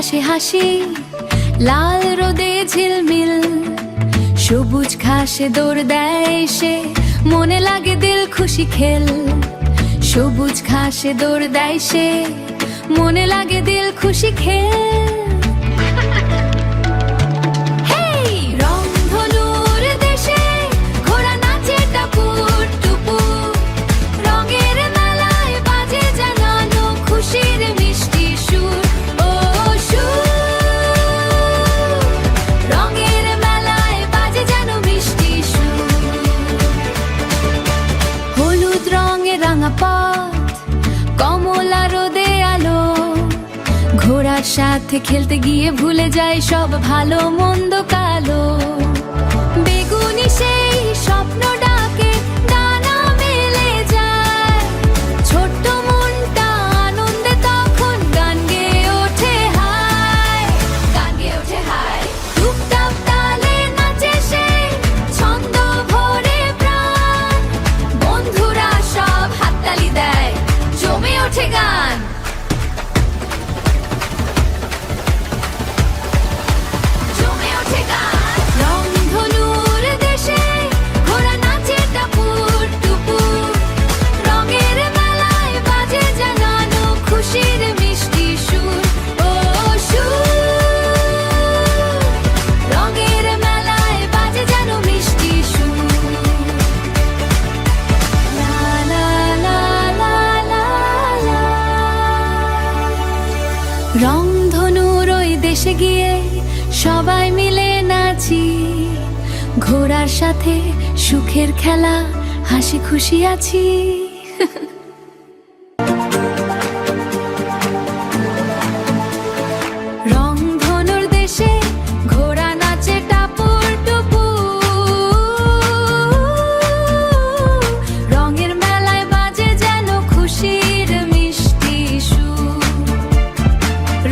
হাসে হাসি, লাল রোদে ঝিলমিল, সবুজ ঘাসে দৌড় দেয় সে, মনে লাগে দিল খুশি খেল। সবুজ ঘাসে দৌড় দেয় সে, মনে লাগে দিল খুশি খেল। কমলা রোদে আলো, ঘোড়ার সাথে খেলতে গিয়ে ভুলে যায় সব ভালো মন্দ কালো। বেগুনি সেই স্বপ্ন ডাকে, ডানা মেলে যায়, ছোট্ট মনটা আনন্দে তখন গান গেয়ে ওঠে হায়, গান গেয়ে ওঠে হায়। টুপটাপ তালে নাচে সে, ছন্দ ভরে প্রাণ, বন্ধুরা সব হাততালি দেয়, জমে ওঠে গান। রংধনুর ওই দেশে গিয়ে সবাই মিলে নাচি, ঘোড়ার সাথে সুখের খেলা, হাসি খুশি আছি। রংধনুর দেশে ঘোড়া নাচে টাপুর টুপুর, রঙের মেলায় বাজে যেন খুশির মিষ্টি সুর,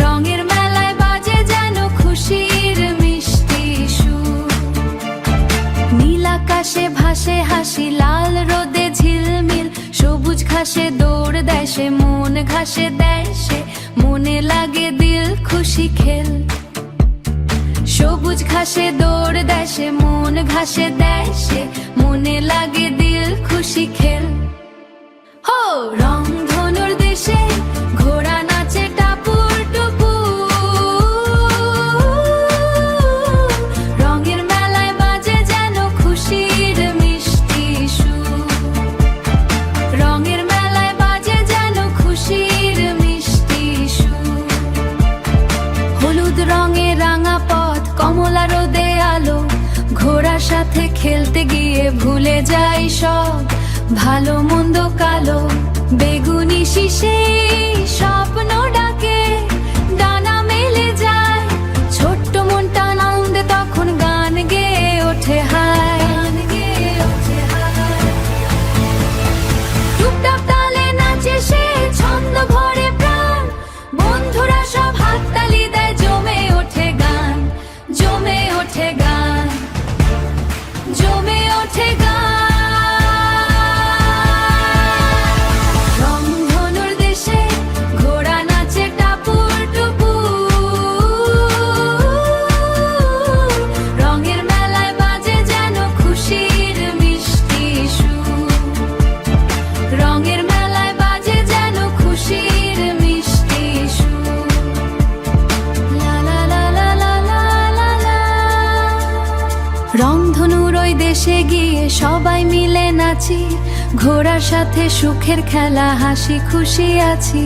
রঙের মেলায় বাজে যেন খুশির মিষ্টি সুর। নীল আকাশে ভাসে হাসি, লাল রোদে ঝিলমিল, সবুজ ঘাসে দৌড় দেয় সে, মন ঘাসে দেয় সে, মনে লাগে দিল খুশি খেল। সবুজ ঘাসে দৌড় দেয় সে, মন ঘাসে দেয় সে, মনে লাগে দিল খুশি খেল। হো রংধনুর দেশে ঘোড়া নাচে টাপুর টুপুর, রঙের মেলায় বাজে যেন খুশির মিষ্টি সুর, রঙের মেলায় বাজে যেন খুশির মিষ্টি সুর। হলুদ রঙে রাঙা পথ, কমলা রোদে আলো, ঘোড়ার সাথে খেলতে গিয়ে ভুলে যায় সব ভালো মন্দ কালো। বেগুনি শিশে স্বপ্ন ডাকে, ডানা মেলে যায়, ছোট্ট মনটা আনন্দে তখন গান গেয়ে ওঠে হায়, গান গেয়ে ওঠে হায়। টুপটাপ তালে নাচে সে, ছন্দ ভরে প্রাণ, বন্ধুরা সব হাততালি দেয়, জমে ওঠে গান, জমে ওঠে গান, জমে ওঠে গান। রংধনুর দেশে ঘোড়া নাচে টাপুর টুপুর, রঙের মেলায় বাজে যেন খুশির মিষ্টি সুর, রঙের মেলায় বাজে যেন খুশির মিষ্টি সুর। লা লা লা লা লা লা লা লা। রংধনুর ওই দেশে গিয়ে সবাই মিলে নাচি, ঘোড়ার সাথে সুখের খেলা, হাসি খুশি আছি।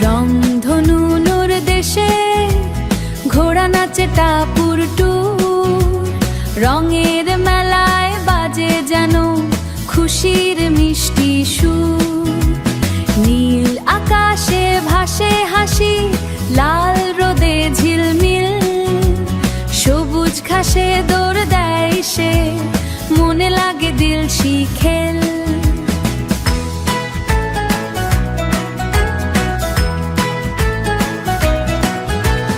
রংধনুর দেশে ঘোড়া নাচে টাপুর টুর, রঙের মেলায় বাজে যেন খুশির মিষ্টি সুর। নীল আকাশে ভাসে হাসি, লাল রোদে ঝিলমিল, সবুজ ঘাসে দৌড় দেয় সে, মনে লাগে দিল শিখেল।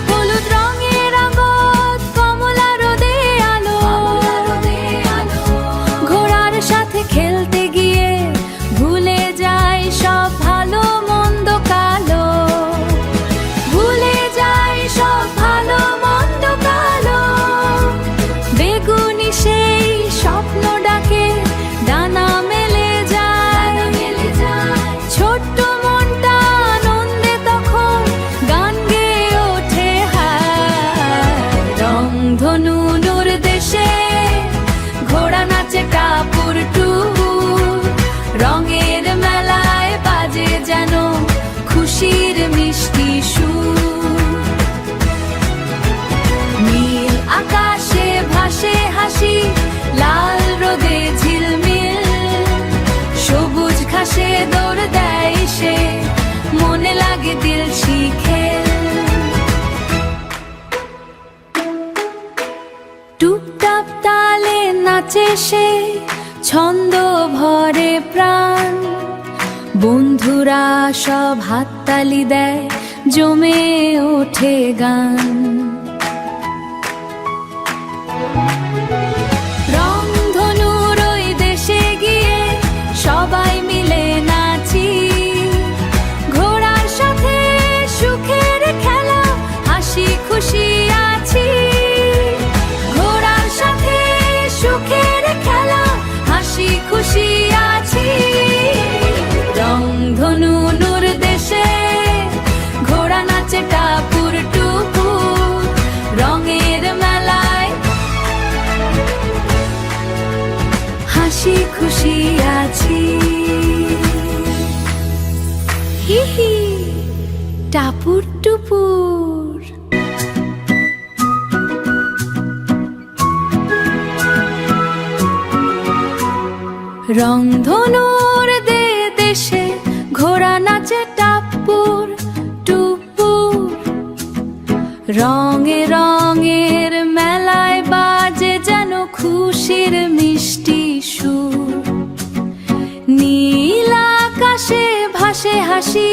হলুদ রঙের আগত, কমলা রোদে আলো, ঘোড়ার মিষ্টি সুর। নীল আকাশে ভাসে হাসি, লাল রোদে ঝিলমিল, সবুজ ঘাসে দৌড় দেয় সে, মনে লাগে দিল শিখে। টুপটাপ তালে নাচে সে, ছন্দ ভরে প্রাণ, বন্ধুরা সব হাততালি দেয়, জমে ওঠে গান। রংধনুর ওই দেশে গিয়ে সবাই মিলে নাচি, ঘোড়ার সাথে সুখের খেলা, হাসি খুশি আছি। ঘোড়ার সাথে সুখের খেলা, হাসি খুশি আছি। রংধনুর দেশে ঘোড়া নাচে টাপুর টুপুর, রঙের মেলায় হাসি খুশি আছি। হি হি টাপুর টুপুর। রংধনুর দেশে ঘোড়া নাচে টাপুর টুপুর, রঙে রঙের মেলায় বাজে যেন খুশির মিষ্টি সুর। নীল আকাশে ভাসে হাসি,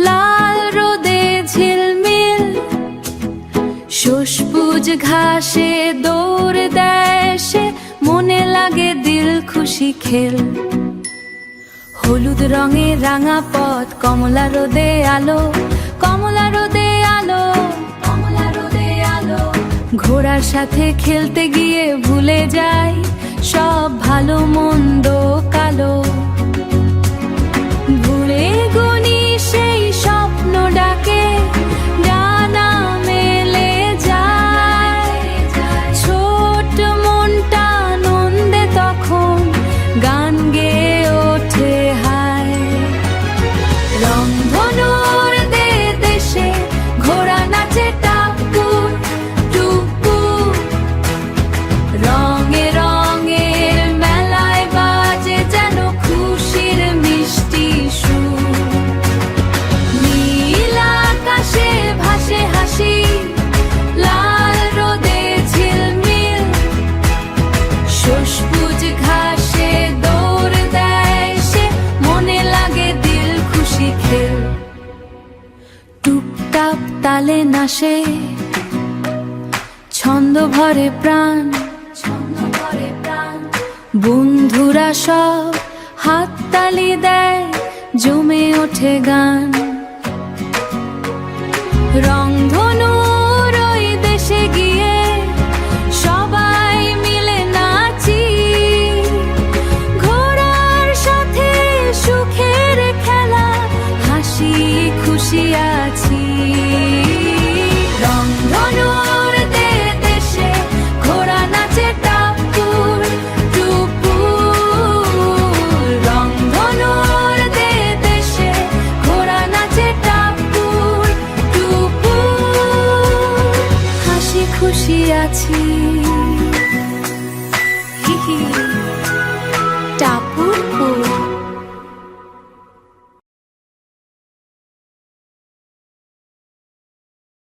লাল রোদে ঝিলমিল, সবুজ ঘাসে দৌড় দেয় সে, মনে লাগে দিল খুশি খেল। হলুদ রঙের রাঙা পথ, কমলা রোদে আলো, কমলা রোদে আলো, কমলা রোদে আলো। ঘোড়ার সাথে খেলতে গিয়ে ভুলে যায় সব ভালো মন্দ কালো। ভুলে গুনি সেই স্বপ্ন ডাকে, ডানা মেলে যায়, ছোট মনটা আনন্দে তখন গান গেয়ে ওঠে হায়। রংধনুর দেশে ঘোড়া নাচে টাপুর টুপুর, রঙে রঙের মেলায় বাজে যেন খুশির মিষ্টি সুর। নীল আকাশে ভাসে হাসি, লাল রোদে ঝিলমিল, সবুজ ঘাসে দৌড় দেয় সে, মনে লাগে দিল খুশি খেল। টুপটাপ তালে নাচে, ছন্দ ভরে প্রাণ, ছন্দ ভরে প্রাণ, বন্ধুরা সব হাততালি দেয়, জমে ওঠে গান। রংধনুর ওই দেশে গিয়ে সবাই মিলে নাচি, ঘোড়ার সাথে সুখের খেলা, হাসি খুশি আছি। রংধনুর দেশে ঘোড়া নাচে টাপুর টুপুর, রংধনুর দেশে ঘোড়া নাচে টাপুর টুপুর, হাসি খুশি আছি।